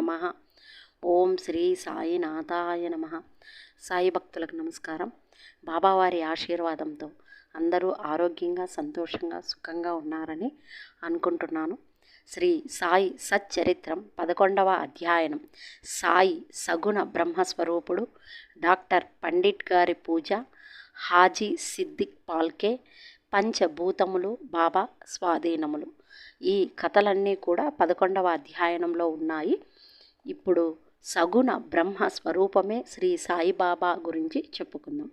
నమః. ఓం శ్రీ సాయినాథాయ నమః. సాయి భక్తులకు నమస్కారం. బాబావారి ఆశీర్వాదంతో అందరూ ఆరోగ్యంగా, సంతోషంగా, సుఖంగా ఉన్నారని అనుకుంటున్నాను. శ్రీ సాయి సచ్చరిత్రం 11వ అధ్యాయనం. సాయి సగుణ బ్రహ్మస్వరూపుడు. డాక్టర్ పండిట్ గారి పూజ. హాజీ సిద్దిక్ పాల్కే. పంచభూతములు బాబా స్వాధీనములు. ఈ కథలన్నీ కూడా 11వ అధ్యాయంలో ఉన్నాయి. ఇప్పుడు సగుణ బ్రహ్మ స్వరూపమే శ్రీ సాయిబాబా గురించి చెప్పుకుందాం.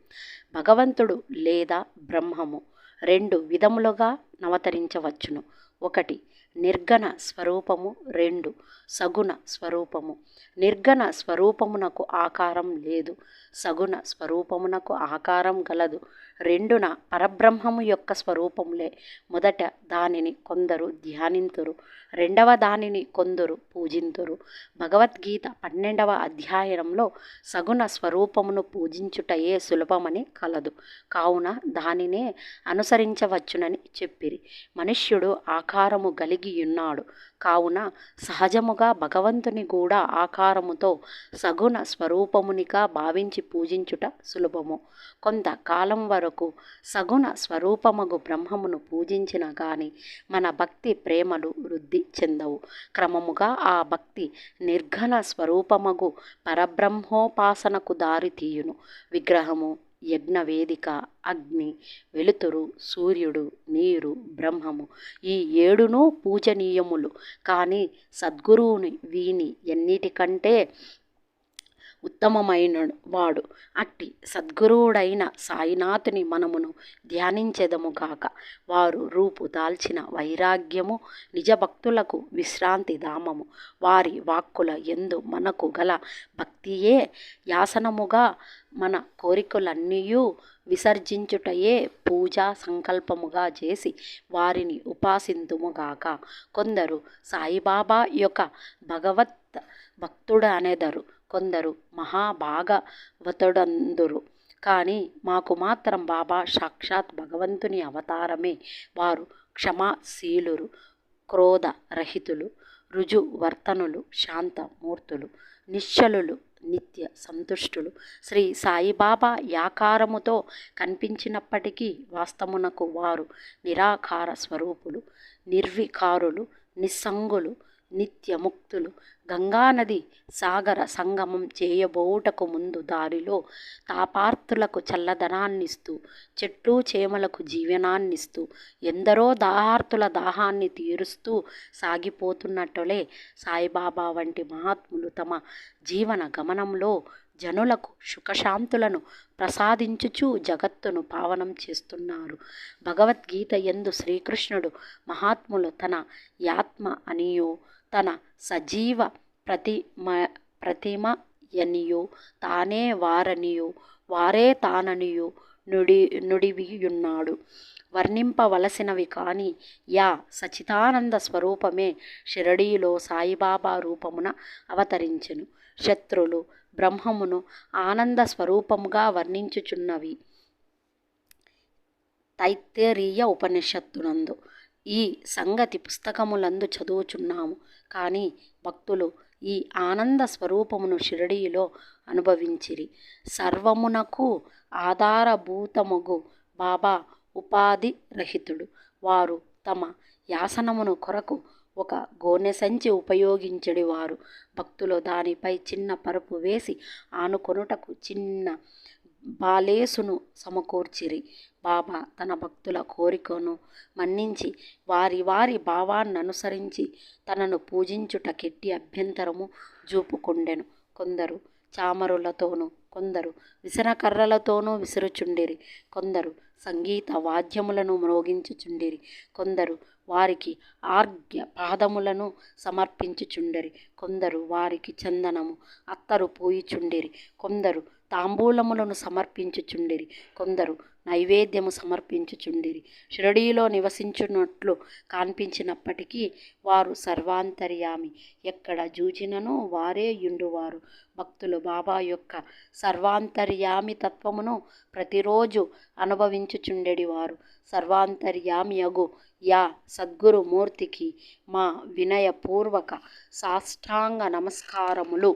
భగవంతుడు లేదా బ్రహ్మము 2 విధములుగా అవతరించవచ్చును. 1 నిర్గణ స్వరూపము, 2 సగుణ స్వరూపము. నిర్గణ స్వరూపమునకు ఆకారం లేదు, సగుణ స్వరూపమునకు ఆకారం గలదు. రెండున పరబ్రహ్మము యొక్క స్వరూపములే. మొదట దానిని కొందరు ధ్యానింతురు, రెండవ దానిని కొందరు పూజింతురు. భగవద్గీత 12వ అధ్యాయంలో సగుణ స్వరూపమును పూజించుటయే సులభమని కలదు, కావున దానినే అనుసరించవచ్చునని చెప్పిరి. మనుష్యుడు ఆకారము కలిగి ఉన్నాడు, కావున సహజముగా భగవంతుని కూడా ఆకారముతో సగుణ స్వరూపమునిగా భావించి పూజించుట సులభము. కొంతకాలం వరకు సగుణ స్వరూపమగు బ్రహ్మమును పూజించిన గాని మన భక్తి ప్రేమలు వృద్ధి చెందవు. క్రమముగా ఆ భక్తి నిర్గణ స్వరూపమగు పరబ్రహ్మోపాసనకు దారి తీయును. విగ్రహము, యజ్ఞవేదిక, అగ్ని, వెలుతురు, సూర్యుడు, నీరు, బ్రహ్మము ఈ 7 పూజనీయములు. కానీ సద్గురువుని వీని ఎన్నిటికంటే ఉత్తమమైన వాడు. అట్టి సద్గురువుడైన సాయినాథుని మనమును ధ్యానించెదముగాక. వారు రూపు దాల్చిన వైరాగ్యము, నిజభక్తులకు విశ్రాంతి ధామము. వారి వాక్కుల యందు మనకు గల భక్తియే యాసనముగా మన కోరికలన్నీయూ విసర్జించుటయే పూజా సంకల్పముగా చేసి వారిని ఉపాసింతుముగాక. కొందరు సాయిబాబా యొక్క భగవత్ భక్తుడనెదరు, కొందరు మహాభాగవతుడందురు. కానీ మాకు మాత్రం బాబా సాక్షాత్ భగవంతుని అవతారమే. వారు క్షమాశీలురు, క్రోధరహితులు, రుజువర్తనులు, శాంతమూర్తులు, నిశ్చలులు, నిత్య సంతుష్టులు. శ్రీ సాయిబాబా యాకారముతో కనిపించినప్పటికీ వాస్తవమునకు వారు నిరాకార స్వరూపులు, నిర్వికారులు, నిస్సంగులు, నిత్యముక్తులు. గంగానది సాగర సంగమం చేయబోవుటకు ముందు దారిలో తాపార్తులకు చల్లదనాన్నిస్తూ, చెట్లు చేమలకు జీవనాన్నిస్తూ, ఎందరో దాహార్తుల దాహాన్ని తీరుస్తూ సాగిపోతున్నట్టులే సాయిబాబా వంటి మహాత్ములు తమ జీవన గమనంలో జనులకు సుఖశాంతులను ప్రసాదించుచూ జగత్తును పావనం చేస్తున్నారు. భగవద్గీత యందు శ్రీకృష్ణుడు మహాత్ములు తన యాత్మ అనియో, తన సజీవ ప్రతిమయనియో, తానే వారనియో, వారే తాననియో నుడివియున్నాడు. వర్ణింపవలసినవి కాని యా సచిదానంద స్వరూపమే షిరడీలో సాయిబాబా రూపమున అవతరించెను. శత్రులు బ్రహ్మమును ఆనంద స్వరూపముగా వర్ణించుచున్నవి తైత్తరీయ ఉపనిషత్తునందు. ఈ సంగతి పుస్తకములందు చదువుచున్నాము. కానీ భక్తులు ఈ ఆనంద స్వరూపమును షిరడీలో అనుభవించిరి. సర్వమునకు ఆధారభూతముగు బాబా ఉపాధి రహితుడు. వారు తమ యాసనమును కొరకు ఒక గోనె సంచి ఉపయోగించెడివారు. భక్తులు దానిపై చిన్న పరుపు వేసి ఆనుకొనుటకు చిన్న బాలేసును సమకూర్చిరి. బాబా తన భక్తుల కోరికను మన్నించి వారి వారి భావాన్ననుసరించి తనను పూజించుటకెట్టి అభ్యంతరము చూపుకొండెను. కొందరు చామరులతోనూ, కొందరు విసనకర్రలతోనూ విసురుచుండిరి. కొందరు సంగీత వాద్యములను మ్రోగించుచుండిరి. కొందరు వారికి ఆర్ఘ్య పాదములను సమర్పించుచుండిరి. కొందరు వారికి చందనము, అత్తరు పూయిచుండిరి. కొందరు తాంబూలములను సమర్పించుచుండిరి, కొందరు నైవేద్యము సమర్పించుచుండిరి. షిరిడీలో నివసించున్నట్లు కనిపించినప్పటికీ వారు సర్వాంతర్యామి, ఎక్కడ జూచినను వారే యుండువారు. భక్తులు బాబా యొక్క సర్వాంతర్యామి తత్వమును ప్రతిరోజు అనుభవించుచుండెడివారు. సర్వాంతర్యామియగు యా సద్గురు మూర్తికి మా వినయపూర్వక సాష్టాంగ నమస్కారములు.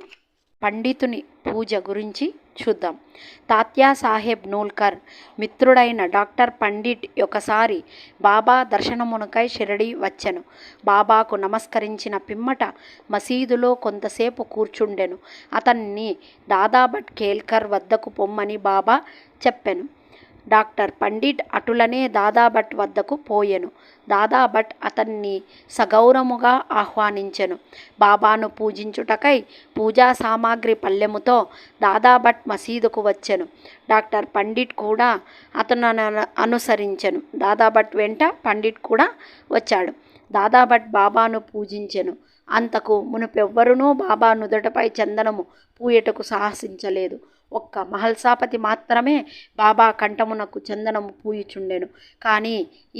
పండితుని పూజ గురించి చూద్దాం. తాత్యా సాహెబ్ నూల్కర్ మిత్రుడైన డాక్టర్ పండిట్ ఒకసారి బాబా దర్శనమునకై షిరిడీ వచ్చెను. బాబాకు నమస్కరించిన పిమ్మట మసీదులో కొంతసేపు కూర్చుండెను. అతన్ని దాదాభట్ కేల్కర్ వద్దకు పొమ్మని బాబా చెప్పెను. డాక్టర్ పండిట్ అటులనే దాదాభట్ వద్దకు పోయెను. దాదాభట్ అతన్ని సగౌరముగా ఆహ్వానించెను. బాబాను పూజించుటకై పూజా సామాగ్రి పల్లెముతో దాదాభట్ మసీదుకు వచ్చెను. డాక్టర్ పండిట్ కూడా అతను అనుసరించెను. దాదాభట్ వెంట పండిట్ కూడా వచ్చాడు. దాదాభట్ బాబాను పూజించెను. అంతకు మునుపెవ్వరునూ బాబా నుదుటపై చందనము పూయటకు సాహసించలేదు. ఒక్క మహల్సాపతి మాత్రమే బాబా కంఠమునకు చందనము పూయుచుండెను. కానీ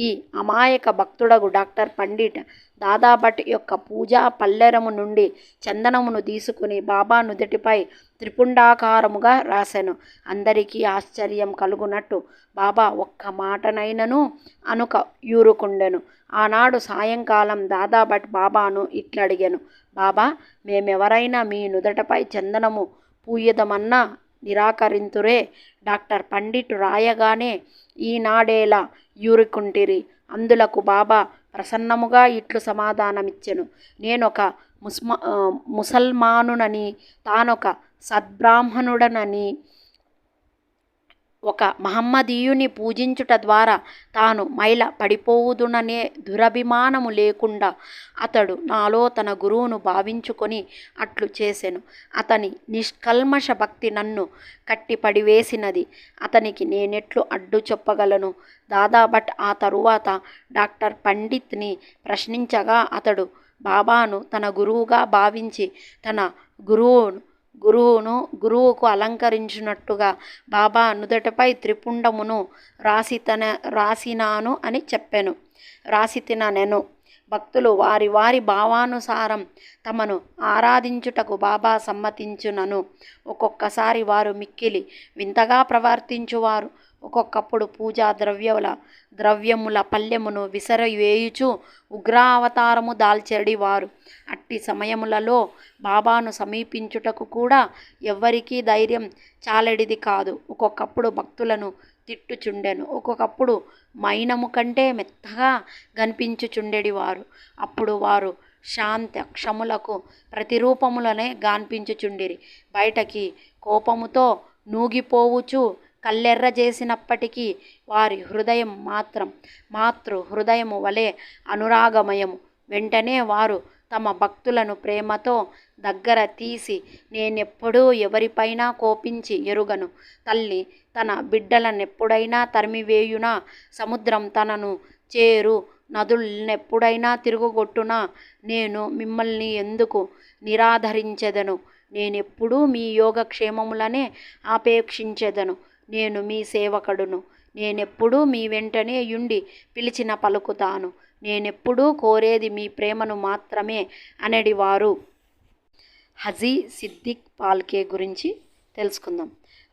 ఈ అమాయక భక్తుడగు డాక్టర్ పండిట్ దాదాభట్ యొక్క పూజా పల్లెరము నుండి చందనమును తీసుకుని బాబా నుదుటిపై త్రిపుండాకారముగా రాసెను. అందరికీ ఆశ్చర్యం కలుగునట్టు బాబా ఒక్క మాటనైనను అనుక యూరుకుండెను. ఆనాడు సాయంకాలం దాదాభట్ బాబాను ఇట్లడిగెను, బాబా, మేమెవరైనా మీ నుదటపై చందనము పూయదమన్నా నిరాకరింతురే. డాక్టర్ పండిట్ రాయగానే ఈనాడేలా యూరుకుంటిరి. అందులకు బాబా ప్రసన్నముగా ఇట్లు సమాధానమిచ్చెను, నేనొక ముసల్మానునని, తానొక సద్బ్రాహ్మణుడనని, ఒక మహమ్మదీయుని పూజించుట ద్వారా తాను మైల పడిపోవుదుననే దురభిమానము లేకుండా అతడు నాలో తన గురువును భావించుకొని అట్లు చేసెను. అతని నిష్కల్మష భక్తి నన్ను కట్టిపడివేసినది. అతనికి నేనెట్లు అడ్డు చెప్పగలను? దాదాభట్ ఆ తరువాత డాక్టర్ పండిత్ని ప్రశ్నించగా అతడు బాబాను తన గురువుగా భావించి తన గురువుకు అలంకరించినట్టుగా బాబా నుదటపై త్రిపుండమును రాసినాను అని చెప్పెను. రాసితినెను. భక్తులు వారి వారి భావానుసారం తమను ఆరాధించుటకు బాబా సమ్మతించునను. ఒక్కొక్కసారి వారు మిక్కిలి వింతగా ప్రవర్తించువారు. ఒక్కొక్కప్పుడు పూజా ద్రవ్యముల పల్లెమును విసరవేయుచు ఉగ్రావతారము దాల్చెడివారు. అట్టి సమయములలో బాబాను సమీపించుటకు కూడా ఎవ్వరికీ ధైర్యం చాలెడిది కాదు. ఒక్కొక్కప్పుడు భక్తులను తిట్టుచుండెను. ఒక్కొక్కప్పుడు మైనము కంటే మెత్తగా కనిపించుచుండెడివారు. అప్పుడు వారు శాంత క్షములకు ప్రతిరూపములనే గాన్పించుచుండిరి. బయటకి కోపముతో నూగిపోవుచు కళ్ళెర్ర చేసినప్పటికీ వారి హృదయం మాత్రం మాతృ హృదయము వలె అనురాగమయము. వెంటనే వారు తమ భక్తులను ప్రేమతో దగ్గర తీసి, నేనెప్పుడూ ఎవరిపైనా కోపించి ఎరుగను. తల్లి తన బిడ్డలనెప్పుడైనా తరిమివేయునా? సముద్రం తనను చేరు నదులనెప్పుడైనా తిరుగుగొట్టునా? నేను మిమ్మల్ని ఎందుకు నిరాధరించెదను? నేనెప్పుడూ మీ యోగక్షేమములనే ఆపేక్షించెదను. నేను మీ సేవకుడును. నేనెప్పుడూ మీ వెంటనే యుండి పిలిచిన పలుకుతాను. నేనెప్పుడూ కోరేది మీ ప్రేమను మాత్రమే అనెడివారు. హజీ సిద్దిక్ పాల్కే గురించి తెలుసుకుందాం.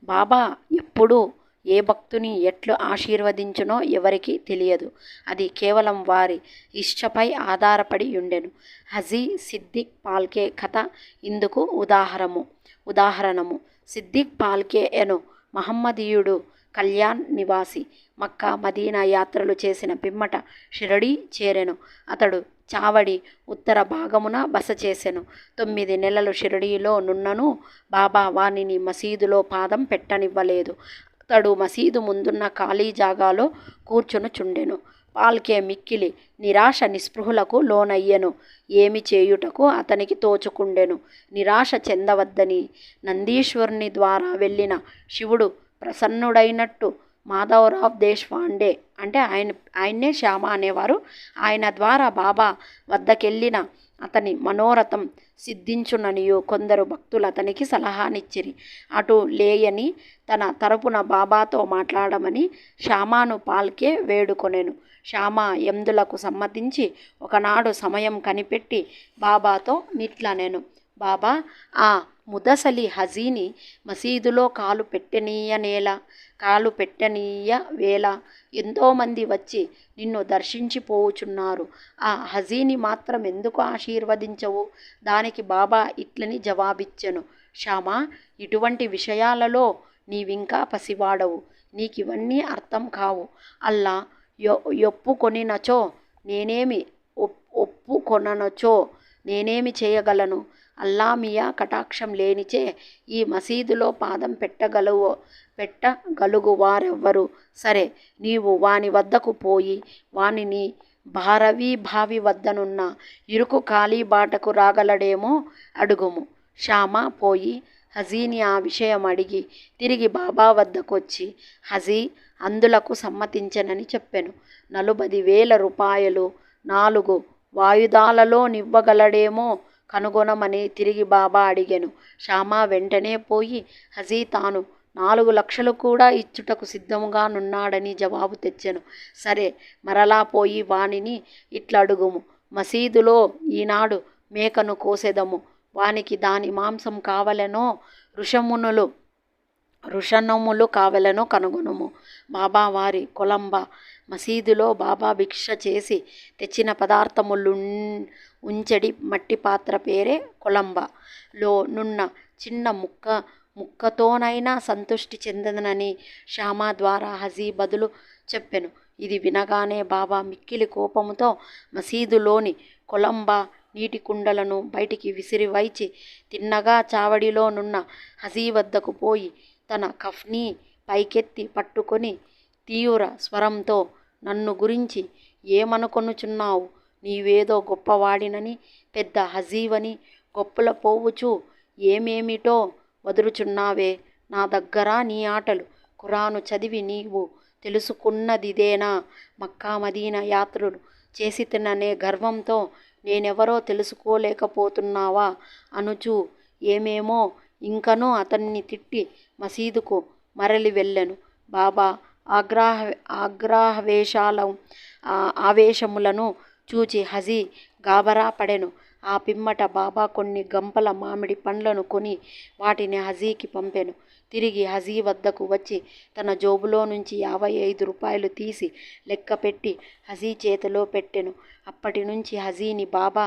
బాబా ఎప్పుడూ ఏ భక్తుని ఎట్లు ఆశీర్వదించునో ఎవరికీ తెలియదు. అది కేవలం వారి ఇష్టపై ఆధారపడి ఉండెను. హజీ సిద్దిక్ పాల్కే కథ ఇందుకు ఉదాహరణము. సిద్దిక్ పాల్కే ఎను మహమ్మదీయుడు, కళ్యాణ్ నివాసి. మక్కా మదీనా యాత్రలు చేసిన పిమ్మట షిరిడీ చేరెను. అతడు చావడి ఉత్తర భాగమున బస చేసెను. 9 నెలలు షిరిడీలో నున్నను బాబా వానిని మసీదులో పాదం పెట్టనివ్వలేదు. అతడు మసీదు ముందున్న ఖాళీ జాగాలో కూర్చునుచుండెను. పాల్కే మిక్కిలి నిరాశ నిస్పృహులకు లోనయ్యెను. ఏమి చేయుటకు అతనికి తోచుకుండెను. నిరాశ చెందవద్దని నందీశ్వరుని ద్వారా వెళ్ళిన శివుడు ప్రసన్నుడైనట్టు మాధవరావ్ దేశపాండే అంటే ఆయన్నే శ్యామ అనేవారు. ఆయన ద్వారా బాబా వద్దకెళ్ళిన అతని మనోరథం సిద్ధించుననియు కొందరు భక్తులు అతనికి సలహానిచ్చిరి. అటు లేయని తన తరపున బాబాతో మాట్లాడమని శ్యామను పాల్కే వేడుకొనెను. శ్యామ ఎందులకు సమ్మతించి ఒకనాడు సమయం కనిపెట్టి బాబాతో నిట్లనెను. బాబా, ఆ ముదసలి హజీని మసీదులో కాలు పెట్టనీయ వేళ ఎంతోమంది వచ్చి నిన్ను దర్శించిపోవుచున్నారు. ఆ హజీని మాత్రం ఎందుకు ఆశీర్వదించవు? దానికి బాబా ఇట్లని జవాబిచ్చెను. శ్యామా, ఇటువంటి విషయాలలో నీవింకా పసివాడవు. నీకివన్నీ అర్థం కావు. అల్లా ఒప్పుకొనినచో నేనేమి చేయగలను? అల్లా మియా కటాక్షం లేనిచే ఈ మసీదులో పాదం పెట్టగలుగు వారెవ్వరు? సరే, నీవు వాని వద్దకు పోయి వానిని భారవీ బావి వద్దనున్న ఇరుకు కాలిబాటకు రాగలడేమో అడుగుము. శ్యామ పోయి హజీని ఆ విషయం అడిగి తిరిగి బాబా వద్దకొచ్చి హజీ అందులకు సమ్మతించెనని చెప్పెను. 40,000 రూపాయలు 4 వాయుదాలలో నివ్వగలడేమో కనుగొనమని తిరిగి బాబా అడిగెను. శ్యామ వెంటనే పోయి హజీ తాను 4 లక్షలు కూడా ఇచ్చుటకు సిద్ధముగానున్నాడని జవాబు తెచ్చెను. సరే, మరలా పోయి వానిని ఇట్లడుగుము. మసీదులో ఈనాడు మేకను కోసెదము. వానికి దాని మాంసం కావలెనో వృషణములు కావలెనో కనుగొనుము. బాబా వారి కొలంబ మసీదులో బాబా భిక్ష చేసి తెచ్చిన పదార్థములు ఉంచెడి మట్టి పాత్ర పేరే కొలంబ. లో నున్న చిన్న ముక్కతోనైనా సంతృష్టి చెందనని శ్యామ ద్వారా హజీ బదులు చెప్పెను. ఇది వినగానే బాబా మిక్కిలి కోపముతో మసీదులోని కొలంబ నీటి కుండలను బయటికి విసిరివైచి తిన్నగా చావడిలో నున్న హజీ వద్దకు పోయి తన కఫ్నీ పైకెత్తి పట్టుకొని తీవ్ర స్వరంతో, నన్ను గురించి ఏమనుకొనుచున్నావు? నీవేదో గొప్పవాడినని, పెద్ద హజీవని గొప్పల పోవుచు ఏమేమిటో వదులుచున్నావే. నా దగ్గర నీ ఆటలు. ఖురాను చదివి నీవు తెలుసుకున్నదిదేనా? మక్కా మదీనా యాత్రలు చేసితిననే గర్వంతో నేనెవరో తెలుసుకోలేకపోతున్నావా అనుచు ఏమేమో ఇంకనూ అతన్ని తిట్టి మసీదుకు మరలి వెళ్ళెను. బాబా ఆవేశములను చూచి హజీ గాబరా పడెను. ఆ పిమ్మట బాబా కొన్ని గంపల మామిడి పండ్లను కొని వాటిని హజీకి పంపెను. తిరిగి హజీ వద్దకు వచ్చి తన జోబులో నుంచి 55 రూపాయలు తీసి లెక్కపెట్టి హజీ చేతిలో పెట్టెను. అప్పటి నుంచి హజీని బాబా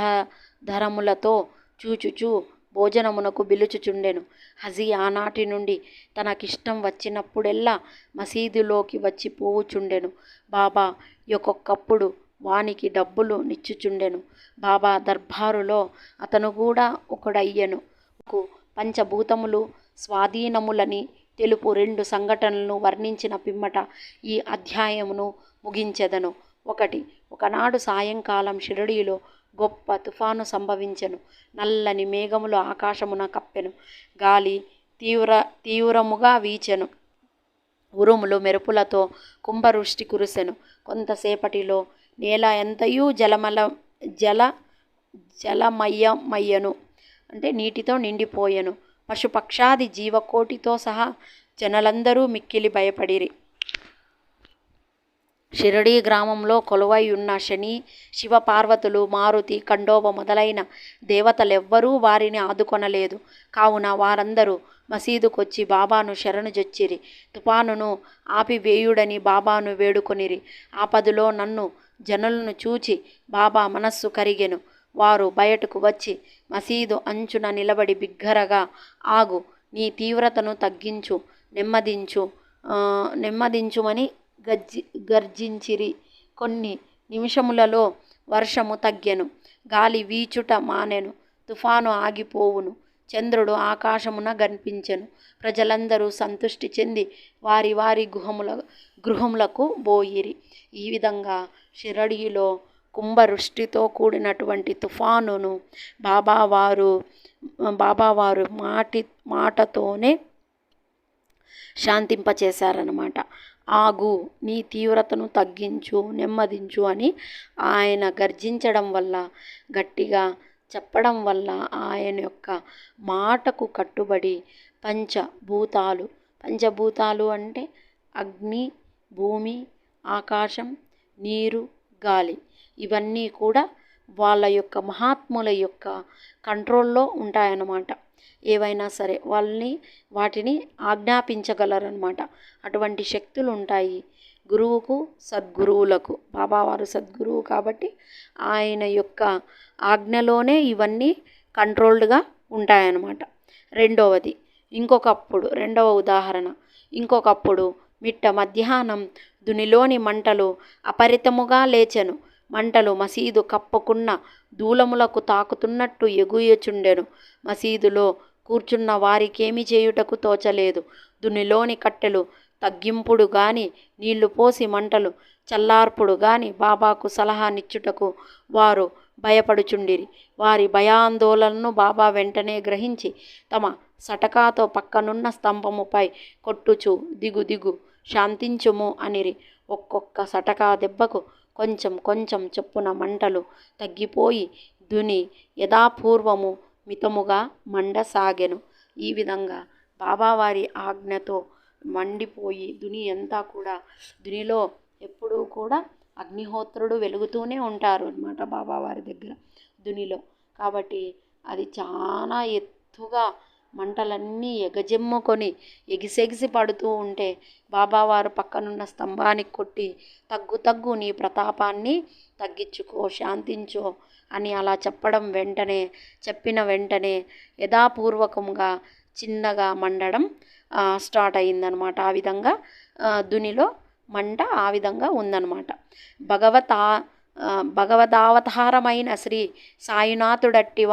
ప్రేమాధరములతో చూచుచూ భోజనమునకు పిలుచుచుండెను. హజీ ఆనాటి నుండి తనకిష్టం వచ్చినప్పుడెల్లా మసీదులోకి వచ్చి పోవుచుండెను. బాబా ఒక్కొక్కప్పుడు వానికి డబ్బులు నిచ్చుచుండెను. బాబా దర్బారులో అతను కూడా ఒకడయ్యెను. పంచభూతములు స్వాధీనములని తెలుపు 2 సంఘటనలను వర్ణించిన పిమ్మట ఈ అధ్యాయమును ముగించెదను. 1. ఒకనాడు సాయంకాలం షిరిడీలో గొప్ప తుఫాను సంభవించెను. నల్లని మేఘములు ఆకాశమున కప్పెను. గాలి తీవ్రముగా వీచెను. ఉరుములు మెరుపులతో కుంభవృష్టి కురిసెను. కొంతసేపటిలో నేల ఎంతయూ జలమయమయ్యను అంటే నీటితో నిండిపోయెను. పశుపక్షాది జీవకోటితో సహా జనులందరూ మిక్కిలి భయపడిరి. షిరిడీ గ్రామంలో కొలువై ఉన్న శని, శివపార్వతులు, మారుతి, ఖండోబ మొదలైన దేవతలెవ్వరూ వారిని ఆదుకొనలేదు. కావున వారందరూ మసీదుకొచ్చి బాబాను శరణుజొచ్చిరి. తుఫానును ఆపివేయుడని బాబాను వేడుకొనిరి. ఆపదలో నన్ను జనులను చూచి బాబా మనస్సు కరిగెను. వారు బయటకు వచ్చి మసీదు అంచున నిలబడి బిగ్గరగా, ఆగు, నీ తీవ్రతను తగ్గించు, నెమ్మదించుమని గర్జించిరి. కొన్ని నిమిషములలో వర్షము తగ్గెను. గాలి వీచుట మానెను. తుఫాను ఆగిపోవును. చంద్రుడు ఆకాశమున కనిపించెను. ప్రజలందరూ సంతృష్టి చెంది వారి వారి గృహములకు బోయిరి. ఈ విధంగా షిరిడీలో కుంభవృష్టితో కూడినటువంటి తుఫానును బాబావారు బాబావారు మాటతోనే శాంతింపచేశారన్నమాట. ఆగు, నీ తీవ్రతను తగ్గించు, నెమ్మదించు అని ఆయన గర్జించడం వల్ల, గట్టిగా చెప్పడం వల్ల, ఆయన యొక్క మాటకు కట్టుబడి పంచభూతాలు అంటే అగ్ని, భూమి, ఆకాశం, నీరు, గాలి, ఇవన్నీ కూడా వాళ్ళ యొక్క మహాత్ముల యొక్క కంట్రోల్లో ఉంటాయన్నమాట. ఏవైనా సరే వాటిని ఆజ్ఞాపించగలరన్నమాట. అటువంటి శక్తులు ఉంటాయి గురువుకు, సద్గురువులకు. బాబావారు సద్గురువు కాబట్టి ఆయన యొక్క ఆజ్ఞలోనే ఇవన్నీ కంట్రోల్డ్గా ఉంటాయన్నమాట. రెండవ ఉదాహరణ, ఇంకొకప్పుడు మిట్ట మధ్యాహ్నం దునిలోని మంటలు అపరితముగా లేచెను. మంటలు మసీదు కప్పుకున్న దూలములకు తాకుతున్నట్టు ఎగుయుచుండెను. మసీదులో కూర్చున్న వారికేమి చేయుటకు తోచలేదు. దునిలోని కట్టెలు తగ్గింపుడు గాని, నీళ్లు పోసి మంటలు చల్లార్పుడు గాని బాబాకు సలహానిచ్చుటకు వారు భయపడుచుండిరి. వారి భయాందోళనను బాబా వెంటనే గ్రహించి తమ సటకాతో పక్కనున్న స్తంభముపై కొట్టుచు, దిగు దిగు, శాంతించుము అనిరి. ఒక్కొక్క సటకా దెబ్బకు కొంచెం కొంచెం చొప్పున మంటలు తగ్గిపోయి దుని యథాపూర్వము మితముగా మండసాగెను. ఈ విధంగా బాబావారి ఆజ్ఞతో మండిపోయి దునిలో ఎప్పుడూ కూడా అగ్నిహోత్రుడు వెలుగుతూనే ఉంటారు అన్నమాట బాబావారి దగ్గర దునిలో. కాబట్టి అది చాలా ఎత్తుగా మంటలన్నీ ఎగజెమ్ముకొని ఎగిసెగిసి పడుతూ ఉంటే బాబావారు పక్కనున్న స్తంభానికి కొట్టి, తగ్గు నీ ప్రతాపాన్ని తగ్గించుకో, శాంతించో అని అలా చెప్పిన వెంటనే యథాపూర్వకంగా చిన్నగా మండడం స్టార్ట్ అయిందనమాట. ఆ విధంగా దునిలో మంట ఆ విధంగా ఉందన్నమాట. భగవదావతారమైన శ్రీ సాయినాథుడట్టి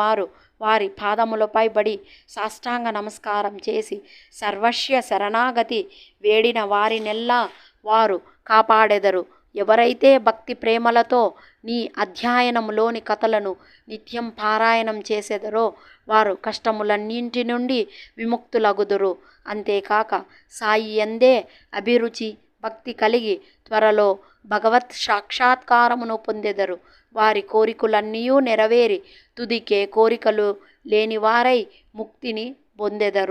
వారి పాదములపై బడి సాష్టాంగ నమస్కారం చేసి సర్వస్వ శరణాగతి వేడిన వారినెల్లా వారు కాపాడెదరు. ఎవరైతే భక్తి ప్రేమలతో నీ అధ్యయనములోని కథలను నిత్యం పారాయణం చేసెదరో వారు కష్టములన్నింటి నుండి విముక్తులగుదురు. అంతేకాక సాయి యందే అభిరుచి భక్తి కలిగి త్వరలో భగవత్ సాక్షాత్కారమును పొందెదరు. వారి కోరికలన్నీ నెరవేరి తుదికే కోరికలు లేనివారై ముక్తిని పొందెదరు.